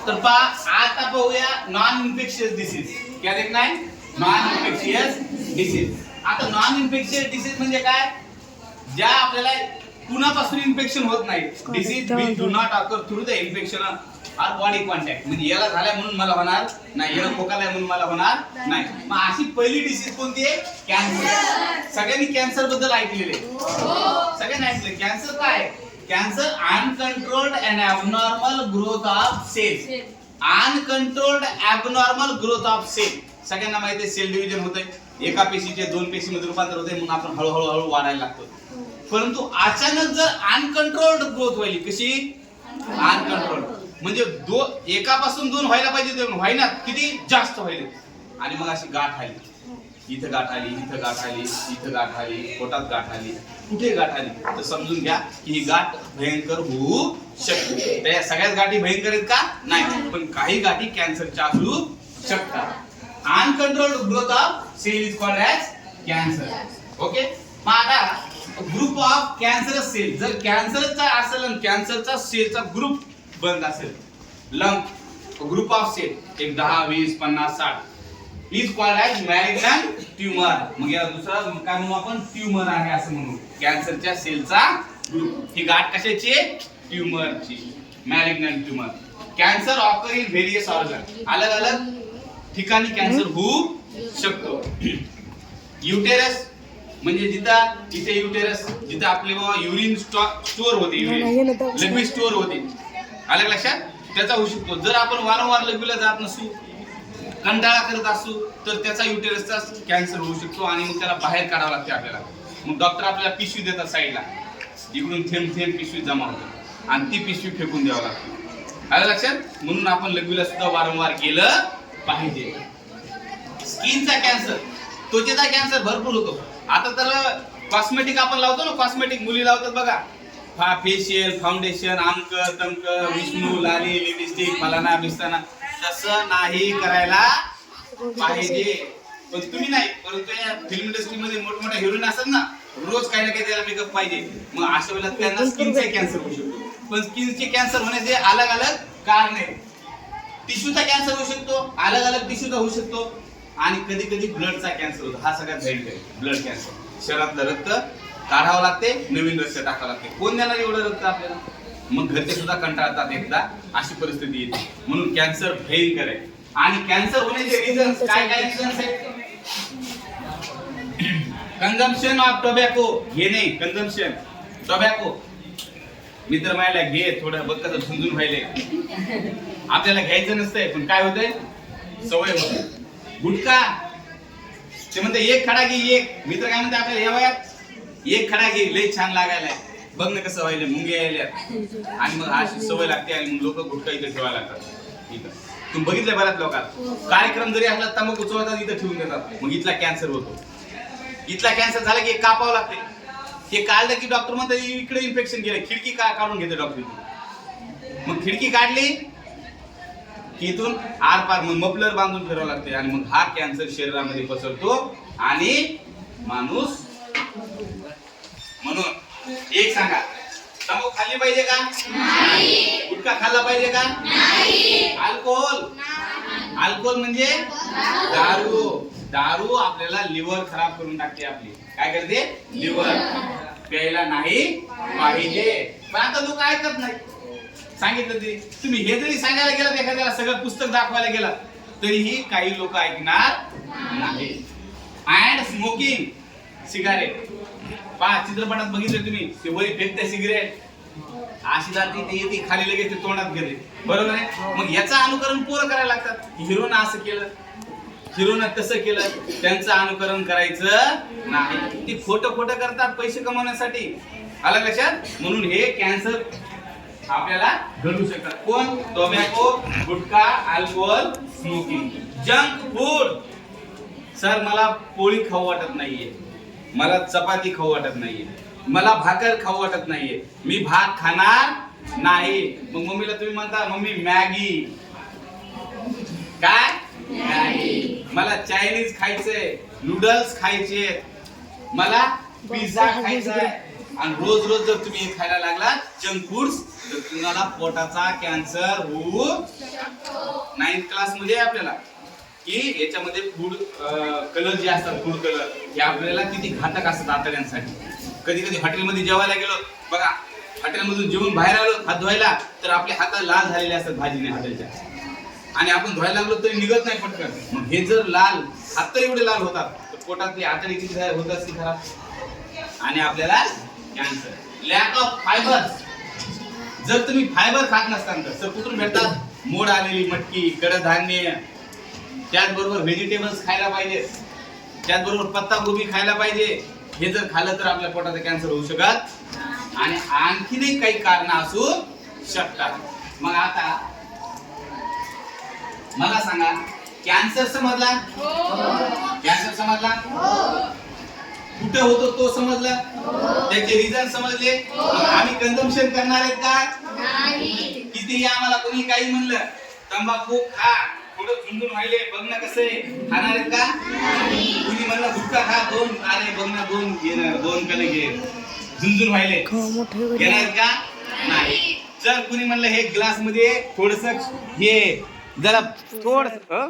तर पहा आता पाहूया नॉन इन्फेक्शियस डिसीज. क्या देखना है? Non infectious disease. आता नॉन इन्फेक्शियस डिसीज म्हणजे काय? ज्या आपल्याला कुणापासून इन्फेक्शन होत नाही. Disease which do not occur through the infection और बॉडी कॉन्टॅक्ट. म्हणजे याला झाल्या म्हणून मला होणार नाही, याला खोकला म्हणून मला होणार नाही. मग अशी पहिली डिसीज कोणती आहे? कॅन्सर. सगळ्यांनी कॅन्सर बद्दल ऐकलेले, सगळ्यांनी ऐकले. कॅन्सर काय? Cancer uncontrolled and abnormal growth of cells. Uncontrolled abnormal growth of cell. सगळ्यांना माहिती आहे सेल डिव्हिजन होतंय, एका पेशीचे दोन पेशीमध्ये रूपांतर होते, मग आपण हळूहळू वाढायला लागतो. परंतु अचानक जर अनकंट्रोल्ड ग्रोथ व्हायली, कशी? अनकंट्रोल्ड म्हणजे एकापासून दोन व्हायला पाहिजे ते व्हायना, किती जास्त व्हायले. आणि मग अशी गाठ आली, इथं गाठ आली, इथं गाठ आली, इथं गाठ आली, पोटात गाठ आली, कुठे गाठ आली, तर समजून घ्या की ही गाठ भयंकर होऊ शकते. त्या सगळ्याच गाठी भयंकर आहेत का? नाही, पण काही गाठी कॅन्सरच्या असू शकतात. Uncontrolled growth of cell is called as cancer. Okay. मग आता ग्रुप ऑफ कॅन्सरस सेल. जर कॅन्सरचा असेल आणि कॅन्सरचा सेलचा ग्रुप बंद असेल, लंप ग्रुप ऑफ सेल एक 10 20 50 60 is called as malignant tumour. मग या दुसरा काय म्हणू आपण? ट्यूमर आहे असं म्हणू. कॅन्सरच्या सेलचा ग्रुप. ही गाठ कशाची आहे? ट्यूमरची. Malignant tumour. Cancer occur in various organ. अलग अलग ठिकाणी कॅन्सर होऊ शकतो. युटेरस म्हणजे जिथं इथे युटेरस, जिथं आपले युरिन स्टोअर होते, युरिन लिक्विड स्टोअर होते, आलं लक्षात? त्याचा होऊ शकतो. जर आपण वारंवार लघवीला जात नसू, कंटाळा करत असू, तर त्याचा युटेरसचा कॅन्सर होऊ शकतो आणि मग त्याला बाहेर काढावं लागते आपल्याला. मग डॉक्टर आपल्याला पिशवी देतात साईडला, इकडून थेंब थेंब पिशवी जमा होते आणि ती पिशवी फेकून द्यावं लागते. आलं लक्षात? म्हणून आपण लघवीला सुद्धा वारंवार केलं पाहिजे. स्किनचा कॅन्सर, त्वचेचा कॅन्सर भरपूर होतो. आता तर कॉस्मेटिक आपण लावतो ना, कॉस्मेटिक मुली लावतात बघा, फेशियल फाउंडेशन, आमक तमक, विष्णू लाली लिपस्टिक फलाना बिस्ताना. तसं नाही करायला पाहिजे. पण तुम्ही नाही, परंतु या फिल्म इंडस्ट्रीमध्ये मोठमोठ्या हिरोईन असतात ना, रोज काही ना काही त्याला मेकअप पाहिजे. मग अशा वेळेला त्यांना स्किनचा कॅन्सर होऊ शकतो. पण स्किनचे कॅन्सर होण्याचे अलग अलग कारण आहेत. टिश्यूचा कॅन्सर होऊ शकतो, अलग अलग टिश्यूचा होऊ शकतो, आणि कधी कधी ब्लडचा कॅन्सर होतो. हा सगळ्यात भयंकर आहे ब्लड कॅन्सर. शरीरातलं रक्त काढावं लागते, नवीन रक्त टाकावं लागते. कोण देणार एवढं रक्त आपल्याला? मग घरचे सुद्धा कंटाळतात एकदा, अशी परिस्थिती येते. म्हणून कॅन्सर भयंकर आहे. आणि कॅन्सर होण्याचे रिझन्स काय काय रिझन्स आहेत? Consumption of tobacco. हे नाही, कंझम्पशन टोबॅको. मित्र मायला घे थोडं, बघ कसं झुंजून व्हायले. आपल्याला घ्यायचं नसतंय, पण काय होतंय? सवय होते. गुटखा, ते म्हणते एक खडा घे एक. मित्र काय म्हणते आपल्याला, या वयात एक खडा घे, लय छान लागायलाय, बघ ना कसं व्हायला, मुंगे यायला. आणि मग अशी सवय लागते आणि मग लोक गुटखा इथे ठेवायला लागतात. इथं तुम्ही बघितलंय बऱ्याच लोकांना, कार्यक्रम जरी असला तंबाखू चोळतात, इथं ठेवून देतात. मग इथला कॅन्सर होतो. इथला कॅन्सर झाला की एक कापावं लागते. ते काढलं की डॉक्टर म्हणतात इकडे इन्फेक्शन गेलं, खिडकी काढून घेते डॉक्टर. मग खिडकी काढली की इथून आरपार मग मफलर बांधून फिरावं लागते. आणि मग हा कॅन्सर शरीरामध्ये पसरतो आणि माणूस. म्हणून एक सांगा, तंबाखू खाल्ली पाहिजे का? नाही. गुटखा खाल्ला पाहिजे का? नाही. अल्कोहोल म्हणजे दारू. दारू आपल्याला लिव्हर खराब करून टाकते. आपली काय करते? लिव्हर. प्यायला नाही पाहिजे. पण आता लोक ऐकत नाही. सांगितलं तरी, तुम्ही हे जरी सांगायला गेलात, एखाद्याला सगळं पुस्तक दाखवायला गेला, तरीही काही लोक ऐकणार नाही. And smoking, cigarette. पहा चित्रपटात बघितले तुम्ही, ते वरी फेकते सिगरेट, अशी जाती ते येते खाली लगेच ते तोंडात घेते, बरोबर आहे? मग याचं अनुकरण पोरं करायला लागतात. हिरोनं असं केलं, हिरोनं तसं केलं, त्यांचं अनुकरण करायचं नाही. ते खोटं खोटं करतात पैसे कमवण्यासाठी. आलं लक्षात? म्हणून हे कॅन्सर आपल्याला घडू शकतात. कोण? Tobacco, gutkha, alcohol, smoking. Junk food. Sir मला पोळी खाऊ वाटत नाहीये, मला चपाती खाऊ वाटत नाहीये, मला भाकर खाऊ वाटत नाहीये, मी भात खाणार नाही. मग मम्मीला तुम्ही म्हणता, मम्मी मॅगी. काय? मॅगी. मला चायनीज खायचंय, नूडल्स खायचे, मला पिझ्झा खायचा, आणि रोज रोज जर तुम्ही हे खायला लागला जंक फूड्स तर तुम्हाला पोटाचा कॅन्सर होऊ शकतो. 9th क्लास मध्ये आपल्याला की याच्यामध्ये फूड कलर जे असतात फूड कलर हे आपल्याला किती घातक असतात आतड्यांसाठी. कधी कधी हॉटेलमध्ये जेवायला गेलो बघा, हॉटेलमधून जेवून बाहेर आलो हात धुवायला तर आपले हात लाल झालेले असतात भाजीने हॉटेलच्या, आणि आपण धुवायला लागलो तरी निघत नाही पटकन. मग हे जर लाल हात एवढे लाल होतात तर पोटातली आतडी किती होत असते खराब, आणि आपल्याला कॅन्सर. लॅक ऑफ फायबर, जर तुम्ही फायबर खात नसताना तर कुठून भेटतात? मोड आलेली मटकी, कडधान्य, त्याचबरोबर व्हेजिटेबल्स खायला पाहिजे, त्याचबरोबर पत्ता गोबी खायला पाहिजे. हे जर खाल्लं तर आपल्या पोटाचा कॅन्सर होऊ शकत, आणि आणखीनही काही कारण असू शकतात. मग आता मला सांगा, कॅन्सर समजला? कॅन्सर समजला? कुठे होतो तो समजला? त्याचे रिझन समजले? आम्ही कंझम्पशन करणार आहेत का? कितीही आम्हाला कोणी काही म्हणलं तंबाखू खा, थोडं झुंजून व्हायले बघ ना कसं खाणार आहेत का? कुणी म्हणलं गुटखा खा, बघ ना दोन कले घे, झुंजून व्हायले घेणार आहेत का? नाही. जर कुणी म्हणलं हे ग्लास मध्ये थोडस हे जरा थोडं